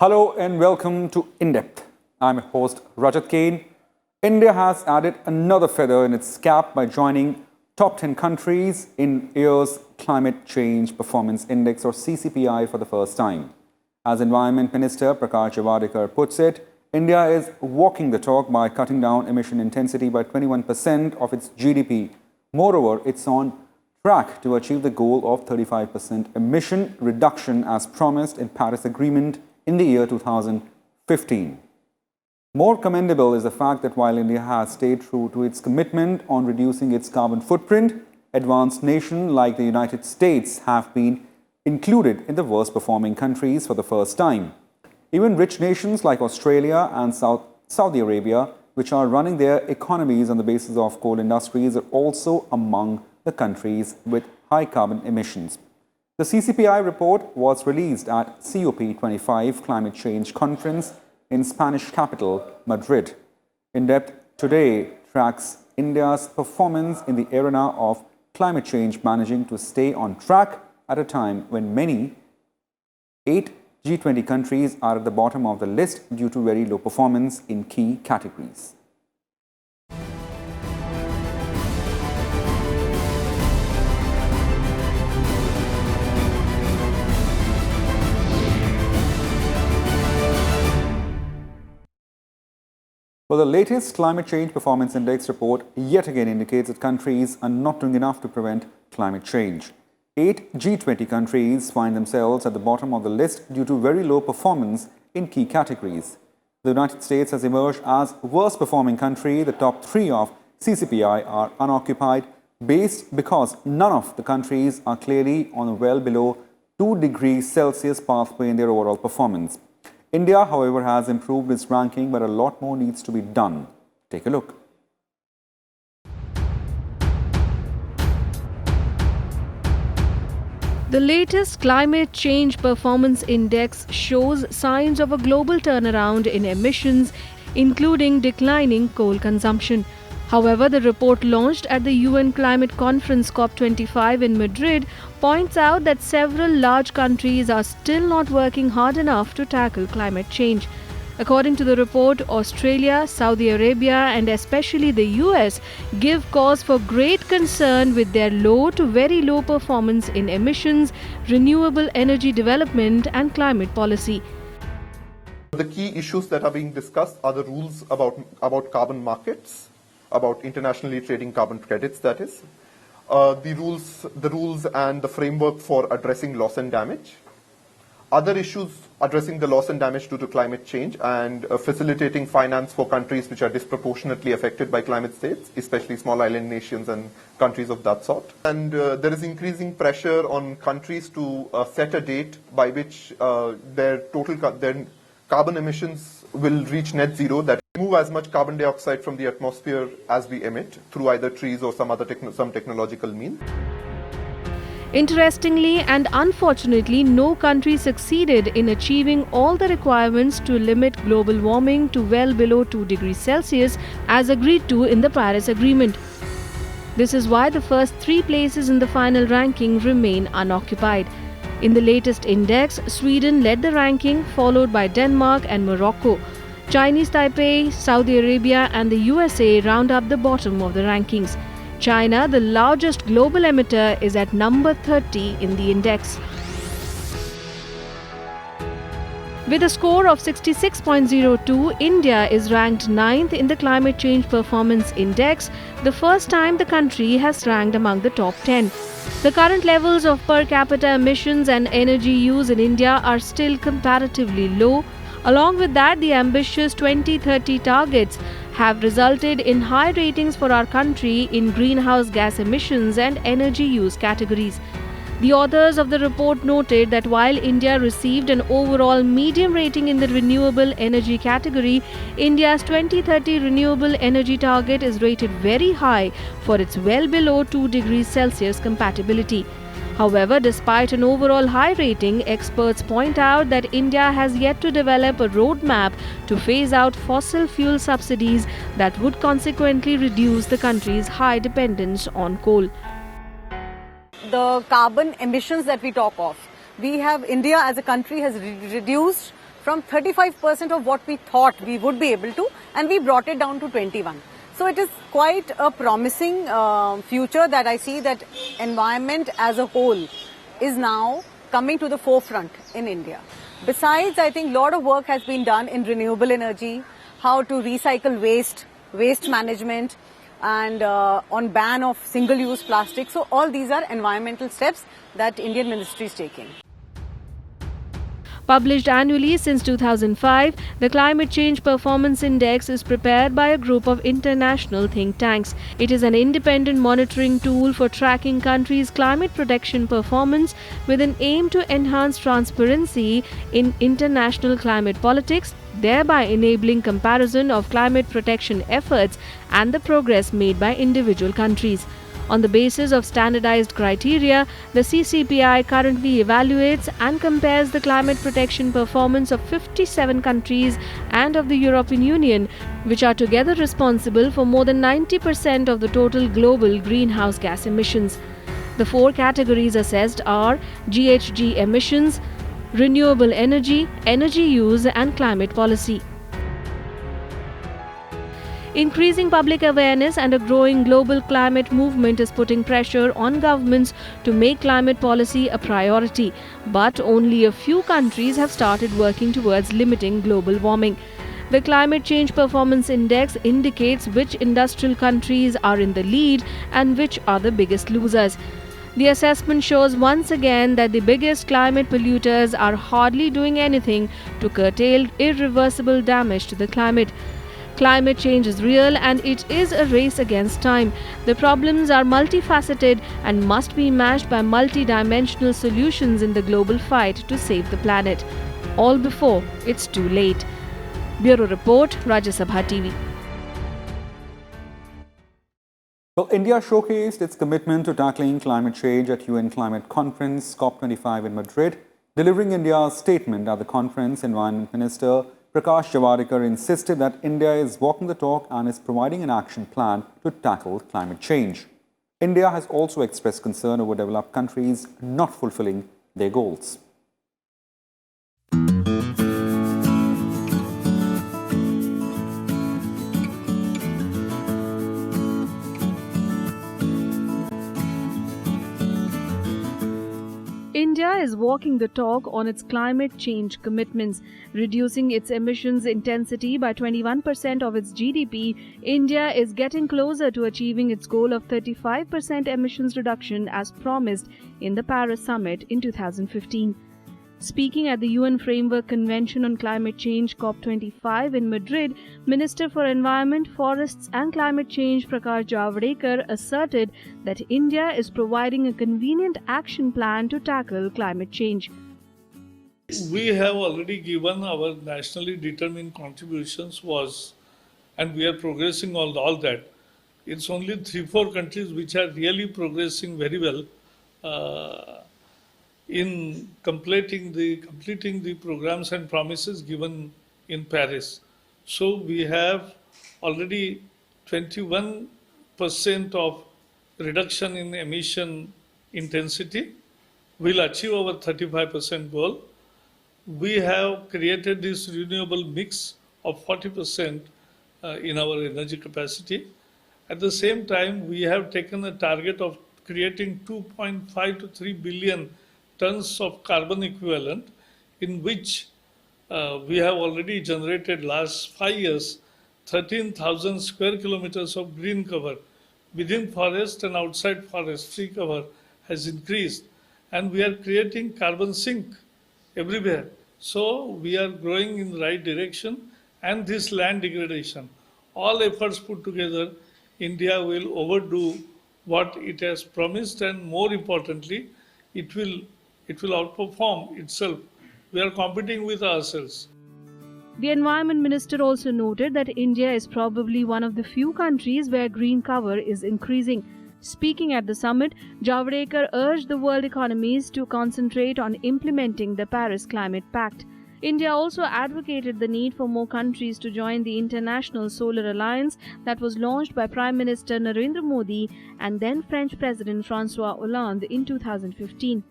Hello and welcome to In Depth. I'm your host Rajat Kane. India has added another feather in its cap by joining top 10 countries in year's Climate Change Performance Index or CCPI for the first time. As Environment Minister Prakash Javadekar puts it, India is walking the talk by cutting down emission intensity by 21% of its GDP. Moreover, it's on track to achieve the goal of 35% emission reduction as promised in Paris Agreement in the year 2015. More commendable is the fact that while India has stayed true to its commitment on reducing its carbon footprint, advanced nations like the United States have been included in the worst performing countries for the first time. Even rich nations like Australia and Saudi Arabia, which are running their economies on the basis of coal industries, are also among the countries with high carbon emissions. The CCPI report was released at COP25 Climate Change Conference in Spanish capital, Madrid. In Depth today tracks India's performance in the arena of climate change, managing to stay on track at a time when many 8 G20 countries are at the bottom of the list due to very low performance in key categories. Well, the latest Climate Change Performance Index report yet again indicates that countries are not doing enough to prevent climate change. 8 G20 countries find themselves at the bottom of the list due to very low performance in key categories. The United States has emerged as worst performing country. The top 3 of CCPI are unoccupied because none of the countries are clearly on a well below 2 degrees Celsius pathway in their overall performance. India, however, has improved its ranking, but a lot more needs to be done. Take a look. The latest Climate Change Performance Index shows signs of a global turnaround in emissions, including declining coal consumption. However, the report launched at the UN Climate Conference COP25 in Madrid points out that several large countries are still not working hard enough to tackle climate change. According to the report, Australia, Saudi Arabia and especially the US give cause for great concern with their low to very low performance in emissions, renewable energy development and climate policy. The key issues that are being discussed are the rules about carbon markets, about internationally trading carbon credits, that is, the rules and the framework for addressing loss and damage, other issues addressing the loss and damage due to climate change and facilitating finance for countries which are disproportionately affected by climate states, especially small island nations and countries of that sort. And there is increasing pressure on countries to set a date by which their carbon emissions will reach net zero, that remove as much carbon dioxide from the atmosphere as we emit through either trees or some technological means. Interestingly and unfortunately, no country succeeded in achieving all the requirements to limit global warming to well below 2 degrees Celsius as agreed to in the Paris Agreement. This is why the first 3 places in the final ranking remain unoccupied. In the latest index, Sweden led the ranking, followed by Denmark and Morocco. Chinese Taipei, Saudi Arabia and the USA round up the bottom of the rankings. China, the largest global emitter, is at number 30 in the index. With a score of 66.02, India is ranked 9th in the Climate Change Performance Index, the first time the country has ranked among the top 10. The current levels of per capita emissions and energy use in India are still comparatively low. Along with that, the ambitious 2030 targets have resulted in high ratings for our country in greenhouse gas emissions and energy use categories. The authors of the report noted that while India received an overall medium rating in the renewable energy category, India's 2030 renewable energy target is rated very high for its well below 2 degrees Celsius compatibility. However, despite an overall high rating, experts point out that India has yet to develop a roadmap to phase out fossil fuel subsidies that would consequently reduce the country's high dependence on coal. The carbon emissions that we talk of, India as a country has reduced from 35% of what we thought we would be able to, and we brought it down to 21. So it is quite a promising future that I see, that environment as a whole is now coming to the forefront in India. Besides, I think a lot of work has been done in renewable energy, how to recycle waste management, and on ban of single-use plastic. So all these are environmental steps that Indian ministry is taking. Published annually since 2005, the Climate Change Performance Index is prepared by a group of international think tanks. It is an independent monitoring tool for tracking countries' climate protection performance with an aim to enhance transparency in international climate politics, thereby enabling comparison of climate protection efforts and the progress made by individual countries. On the basis of standardized criteria, the CCPI currently evaluates and compares the climate protection performance of 57 countries and of the European Union, which are together responsible for more than 90% of the total global greenhouse gas emissions. The four categories assessed are GHG emissions, renewable energy, energy use, and climate policy. Increasing public awareness and a growing global climate movement is putting pressure on governments to make climate policy a priority, but only a few countries have started working towards limiting global warming. The Climate Change Performance Index indicates which industrial countries are in the lead and which are the biggest losers. The assessment shows once again that the biggest climate polluters are hardly doing anything to curtail irreversible damage to the climate. Climate change is real and it is a race against time. The problems are multifaceted and must be matched by multidimensional solutions in the global fight to save the planet. All before it's too late. Bureau Report, Rajya Sabha TV. Well, India showcased its commitment to tackling climate change at UN Climate Conference COP25 in Madrid. Delivering India's statement at the conference, Environment Minister Prakash Javadekar insisted that India is walking the talk and is providing an action plan to tackle climate change. India has also expressed concern over developed countries not fulfilling their goals. India is walking the talk on its climate change commitments. Reducing its emissions intensity by 21% of its GDP, India is getting closer to achieving its goal of 35% emissions reduction as promised in the Paris Summit in 2015. Speaking at the UN Framework Convention on Climate Change COP25 in Madrid, Minister for Environment, Forests and Climate Change Prakash Javadekar asserted that India is providing a convenient action plan to tackle climate change. We have already given our nationally determined contributions and we are progressing on all that. It's only 3-4 countries which are really progressing very well in completing the programs and promises given in Paris. So we have already 21% of reduction in emission intensity. We'll achieve our 35% goal. We have created this renewable mix of 40% in our energy capacity. At the same time, we have taken a target of creating 2.5 to 3 billion tons of carbon equivalent, in which we have already generated last 5 years 13,000 square kilometers of green cover. Within forest and outside forest, tree cover has increased, and we are creating carbon sink everywhere. So we are growing in the right direction, and this land degradation, all efforts put together, India will overdo what it has promised, and more importantly, it will outperform itself. We are competing with ourselves. The Environment Minister also noted that India is probably one of the few countries where green cover is increasing. Speaking at the summit, Javadekar urged the world economies to concentrate on implementing the Paris Climate Pact. India also advocated the need for more countries to join the International Solar Alliance that was launched by Prime Minister Narendra Modi and then French President François Hollande in 2015.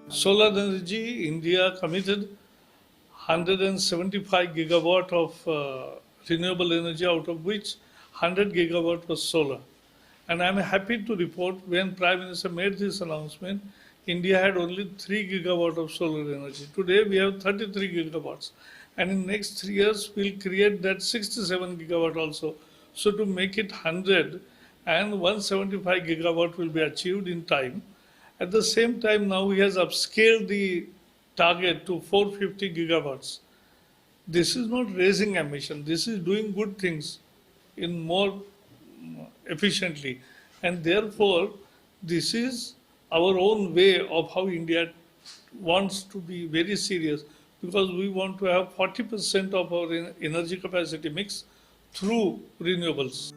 Solar energy, India committed 175 gigawatt of renewable energy, out of which 100 gigawatt was solar. And I'm happy to report when Prime Minister made this announcement, India had only 3 gigawatt of solar energy. Today we have 33 gigawatts. And in next 3 years, we'll create that 67 gigawatt also. So to make it 100 and 175 gigawatt will be achieved in time. At the same time, now he has upscaled the target to 450 gigawatts. This is not raising emission. This is doing good things in more efficiently. And therefore, this is our own way of how India wants to be very serious, because we want to have 40% of our energy capacity mix through renewables.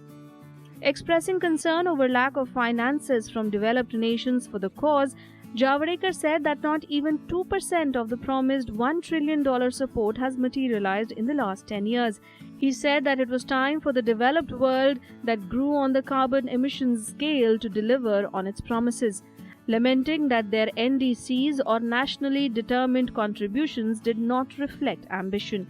Expressing concern over lack of finances from developed nations for the cause, Javadekar said that not even 2% of the promised $1 trillion support has materialized in the last 10 years. He said that it was time for the developed world that grew on the carbon emissions scale to deliver on its promises, lamenting that their NDCs or nationally determined contributions did not reflect ambition.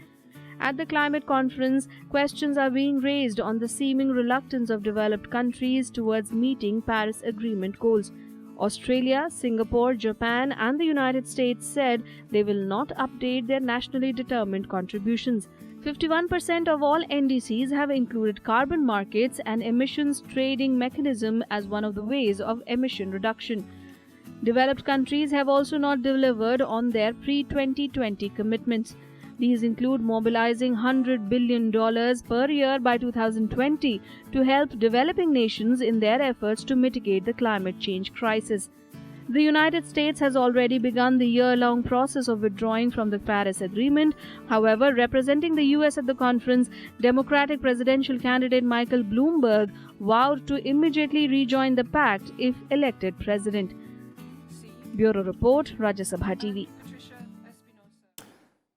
At the climate conference, questions are being raised on the seeming reluctance of developed countries towards meeting Paris Agreement goals. Australia, Singapore, Japan, and the United States said they will not update their nationally determined contributions. 51% of all NDCs have included carbon markets and emissions trading mechanism as one of the ways of emission reduction. Developed countries have also not delivered on their pre-2020 commitments. These include mobilizing $100 billion per year by 2020 to help developing nations in their efforts to mitigate the climate change crisis. The United States has already begun the year-long process of withdrawing from the Paris Agreement. However, representing the US at the conference, Democratic presidential candidate Michael Bloomberg vowed to immediately rejoin the pact if elected president. Bureau Report, Rajya Sabha TV.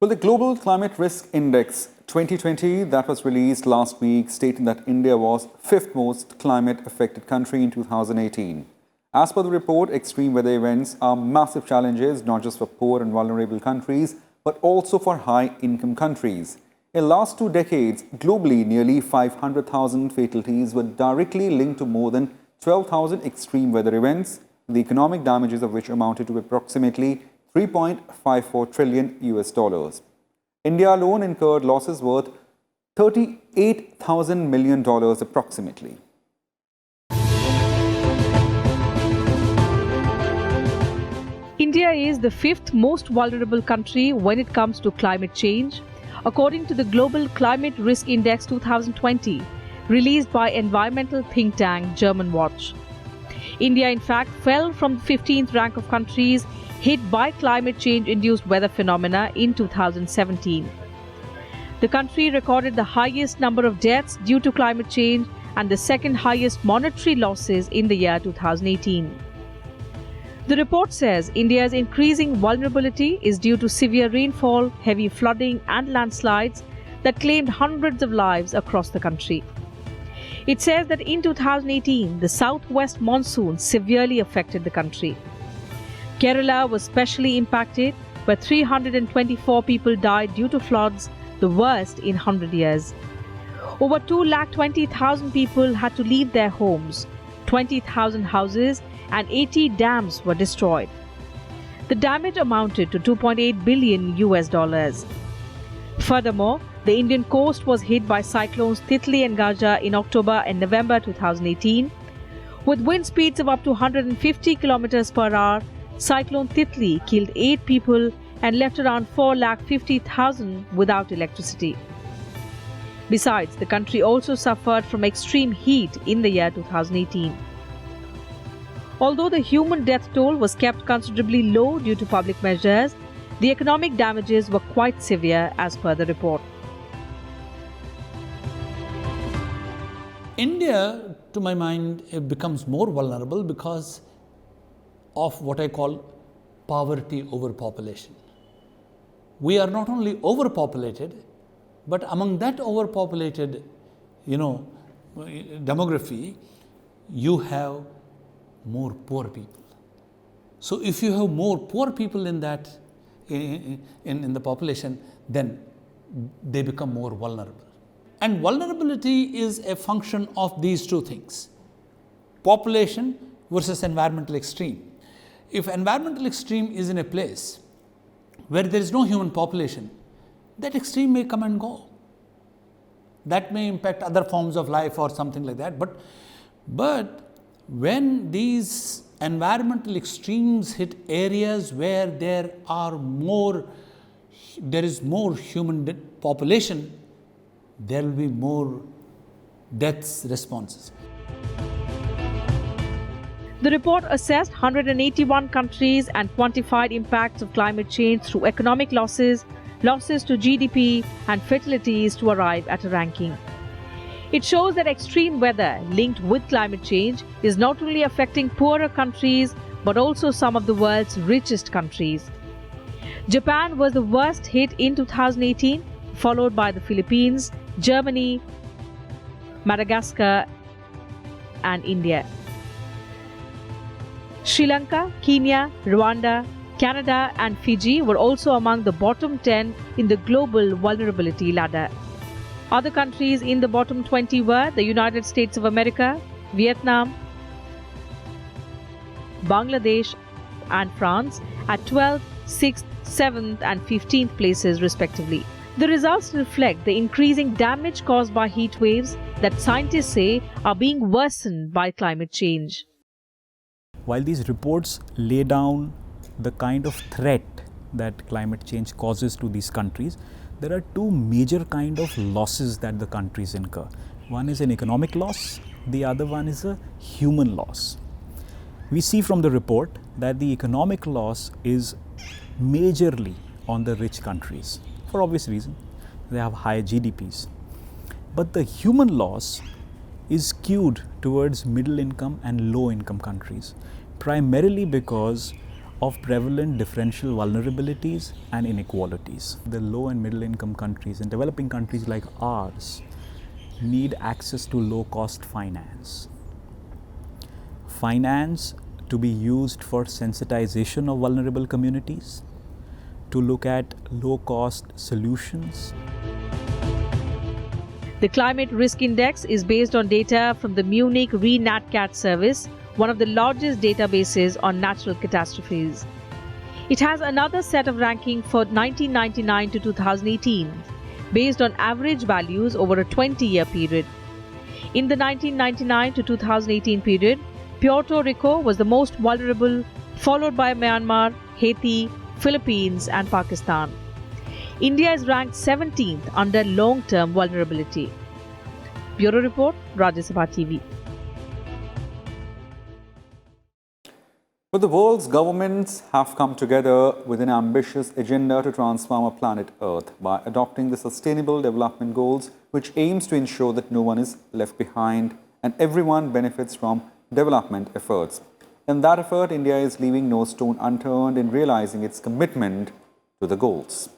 Well, the Global Climate Risk Index 2020 that was released last week stating that India was fifth most climate-affected country in 2018. As per the report, extreme weather events are massive challenges not just for poor and vulnerable countries, but also for high-income countries. In the last 2 decades, globally, nearly 500,000 fatalities were directly linked to more than 12,000 extreme weather events, the economic damages of which amounted to approximately $3.54 trillion US. India alone incurred losses worth $38,000 million approximately. India is the fifth most vulnerable country when it comes to climate change, according to the Global Climate Risk Index 2020, released by environmental think tank German Watch. India, in fact, fell from the 15th rank of countries hit by climate change-induced weather phenomena in 2017. The country recorded the highest number of deaths due to climate change and the second highest monetary losses in the year 2018. The report says India's increasing vulnerability is due to severe rainfall, heavy flooding and landslides that claimed hundreds of lives across the country. It says that in 2018, the southwest monsoon severely affected the country. Kerala was specially impacted, where 324 people died due to floods, the worst in 100 years. Over 220,000 people had to leave their homes, 20,000 houses and 80 dams were destroyed. The damage amounted to $2.8 billion. Furthermore, the Indian coast was hit by cyclones Titli and Gaja in October and November 2018. With wind speeds of up to 150 kilometers per hour, Cyclone Titli killed 8 people and left around 450,000 without electricity. Besides, the country also suffered from extreme heat in the year 2018. Although the human death toll was kept considerably low due to public measures, the economic damages were quite severe as per the report. India, to my mind, becomes more vulnerable because of what I call poverty overpopulation. We are not only overpopulated, but among that overpopulated, demography, you have more poor people. So if you have more poor people in that in the population, then they become more vulnerable. And vulnerability is a function of these two things: population versus environmental extreme. If environmental extreme is in a place where there is no human population, that extreme may come and go. That may impact other forms of life or something like that. But when these environmental extremes hit areas where there is more human population, there will be more deaths responses. The report assessed 181 countries and quantified impacts of climate change through economic losses, losses to GDP, and fatalities to arrive at a ranking. It shows that extreme weather linked with climate change is not only affecting poorer countries but also some of the world's richest countries. Japan was the worst hit in 2018, followed by the Philippines, Germany, Madagascar, and India. Sri Lanka, Kenya, Rwanda, Canada, and Fiji were also among the bottom 10 in the global vulnerability ladder. Other countries in the bottom 20 were the United States of America, Vietnam, Bangladesh, and France at 12th, 6th, 7th, and 15th places respectively. The results reflect the increasing damage caused by heat waves that scientists say are being worsened by climate change. While these reports lay down the kind of threat that climate change causes to these countries, there are two major kind of losses that the countries incur. One is an economic loss, the other one is a human loss. We see from the report that the economic loss is majorly on the rich countries, for obvious reason. They have high GDPs. But the human loss is skewed towards middle income and low income countries, primarily because of prevalent differential vulnerabilities and inequalities. The low and middle income countries and developing countries like ours need access to low cost finance. Finance to be used for sensitization of vulnerable communities, to look at low cost solutions. The Climate Risk Index is based on data from the Munich Re-NatCat service, one of the largest databases on natural catastrophes. It has another set of ranking for 1999 to 2018, based on average values over a 20-year period. In the 1999 to 2018 period, Puerto Rico was the most vulnerable, followed by Myanmar, Haiti, Philippines, and Pakistan. India is ranked 17th under long-term vulnerability. Bureau Report, Rajya Sabha TV. But the world's governments have come together with an ambitious agenda to transform our planet Earth by adopting the Sustainable Development Goals, which aims to ensure that no one is left behind and everyone benefits from development efforts. In that effort, India is leaving no stone unturned in realizing its commitment to the goals.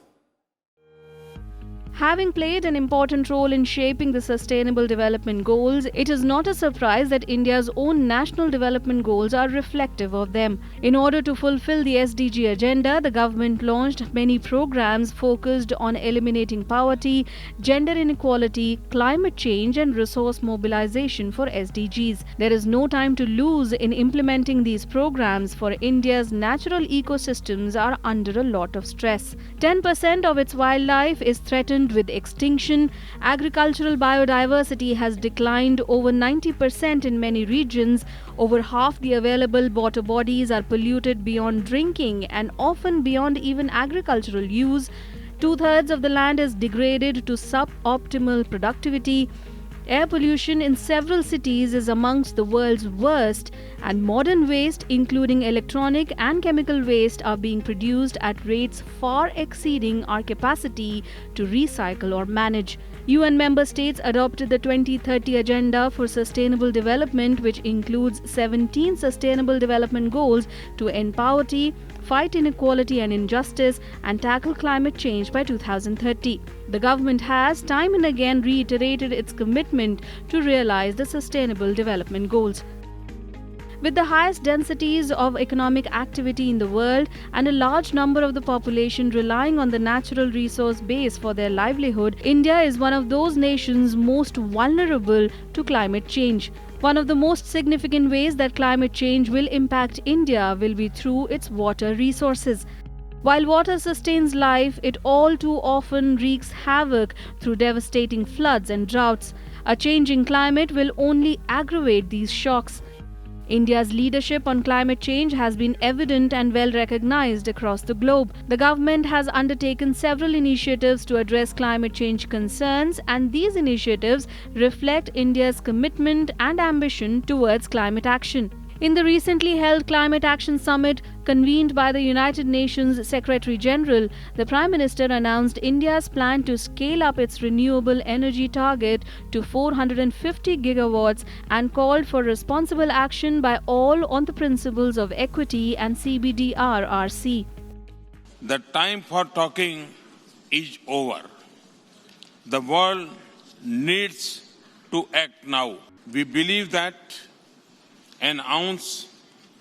Having played an important role in shaping the Sustainable Development Goals, it is not a surprise that India's own national development goals are reflective of them. In order to fulfill the SDG agenda, the government launched many programs focused on eliminating poverty, gender inequality, climate change, and resource mobilization for SDGs. There is no time to lose in implementing these programs, for India's natural ecosystems are under a lot of stress. 10% of its wildlife is threatened with extinction. Agricultural biodiversity has declined over 90% in many regions. Over half the available water bodies are polluted beyond drinking and often beyond even agricultural use. 2/3 of the land is degraded to suboptimal productivity. Air pollution in several cities is amongst the world's worst, and modern waste, including electronic and chemical waste, are being produced at rates far exceeding our capacity to recycle or manage. UN member states adopted the 2030 Agenda for Sustainable Development, which includes 17 Sustainable Development Goals to end poverty, fight inequality and injustice, and tackle climate change by 2030. The government has time and again reiterated its commitment to realize the Sustainable Development Goals. With the highest densities of economic activity in the world and a large number of the population relying on the natural resource base for their livelihood, India is one of those nations most vulnerable to climate change. One of the most significant ways that climate change will impact India will be through its water resources. While water sustains life, it all too often wreaks havoc through devastating floods and droughts. A changing climate will only aggravate these shocks. India's leadership on climate change has been evident and well recognized across the globe. The government has undertaken several initiatives to address climate change concerns, and these initiatives reflect India's commitment and ambition towards climate action. In the recently held Climate Action Summit, convened by the United Nations Secretary General, the Prime Minister announced India's plan to scale up its renewable energy target to 450 gigawatts and called for responsible action by all on the principles of equity and CBDRRC. The time for talking is over. The world needs to act now. We believe that an ounce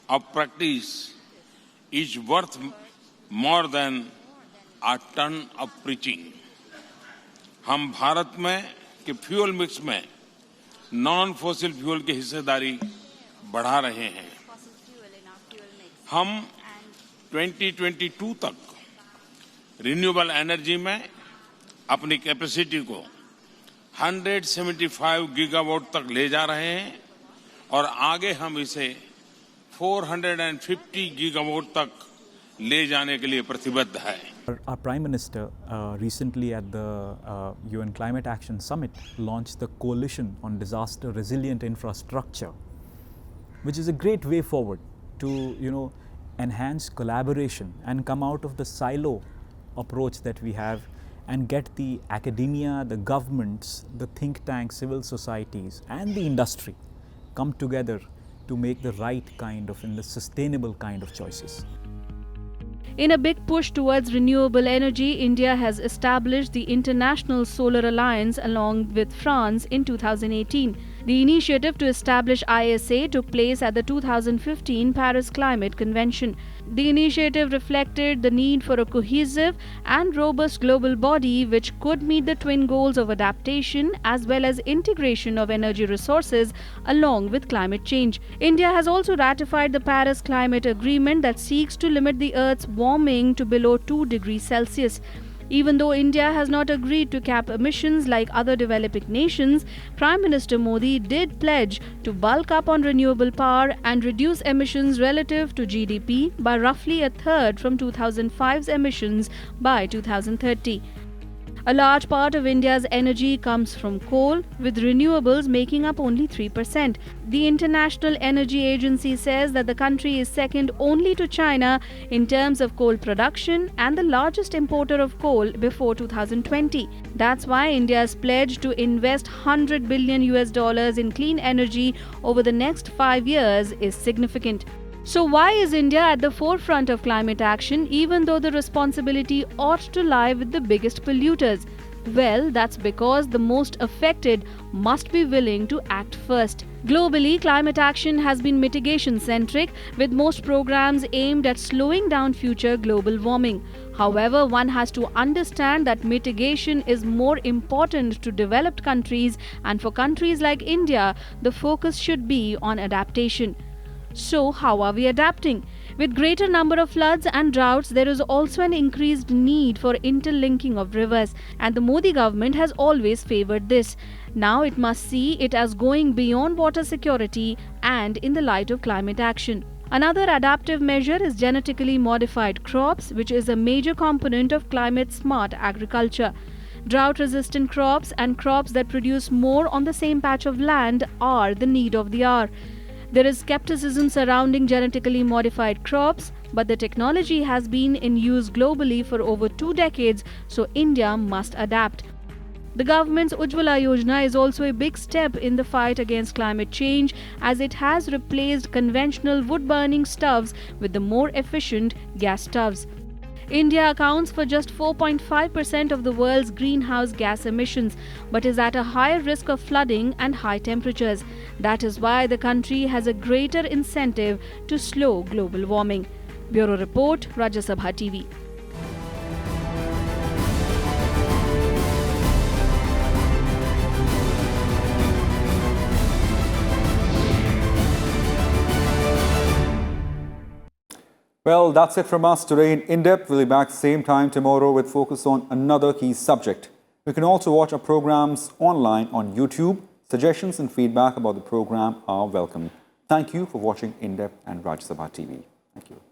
of practice is worth more than a ton of preaching. हम भारत में के fuel mix में non fossil fuel की हिस्सेदारी बढ़ा रहे हैं. हम 2022 तक रिन्यूएबल एनर्जी में अपनी कैपेसिटी को 175 गीगावाट तक ले जा रहे हैं और आगे हम इसे 450 गीगावाट तक ले जाने के लिए प्रतिबद्ध है. Our Prime Minister recently at the UN Climate Action Summit launched the Coalition on Disaster Resilient Infrastructure, which is a great way forward to, enhance collaboration and come out of the silo approach that we have and get the academia, the governments, the think tanks, civil societies and the industry come together to make the right kind of and the sustainable kind of choices. In a big push towards renewable energy, India has established the International Solar Alliance along with France in 2018. The initiative to establish ISA took place at the 2015 Paris Climate Convention. The initiative reflected the need for a cohesive and robust global body which could meet the twin goals of adaptation as well as integration of energy resources along with climate change. India has also ratified the Paris Climate Agreement that seeks to limit the Earth's warming to below 2 degrees Celsius. Even though India has not agreed to cap emissions like other developing nations, Prime Minister Modi did pledge to bulk up on renewable power and reduce emissions relative to GDP by roughly a third from 2005's emissions by 2030. A large part of India's energy comes from coal, with renewables making up only 3%. The International Energy Agency says that the country is second only to China in terms of coal production and the largest importer of coal before 2020. That's why India's pledge to invest $100 billion in clean energy over the next 5 years is significant. So why is India at the forefront of climate action even though the responsibility ought to lie with the biggest polluters? Well, that's because the most affected must be willing to act first. Globally, climate action has been mitigation-centric, with most programs aimed at slowing down future global warming. However, one has to understand that mitigation is more important to developed countries, and for countries like India, the focus should be on adaptation. So, how are we adapting? With greater number of floods and droughts, there is also an increased need for interlinking of rivers, and the Modi government has always favored this. Now it must see it as going beyond water security and in the light of climate action. Another adaptive measure is genetically modified crops, which is a major component of climate-smart agriculture. Drought-resistant crops and crops that produce more on the same patch of land are the need of the hour. There is skepticism surrounding genetically modified crops, but the technology has been in use globally for over 2 decades, so India must adapt. The government's Ujjwala Yojana is also a big step in the fight against climate change, as it has replaced conventional wood-burning stoves with the more efficient gas stoves. India accounts for just 4.5% of the world's greenhouse gas emissions, but is at a higher risk of flooding and high temperatures. That is why the country has a greater incentive to slow global warming. Bureau Report, Rajya Sabha TV. Well, that's it from us today in depth. We'll be back same time tomorrow with focus on another key subject. You can also watch our programs online on YouTube. Suggestions and feedback about the program are welcome. Thank you for watching In Depth and Rajya Sabha TV. Thank you.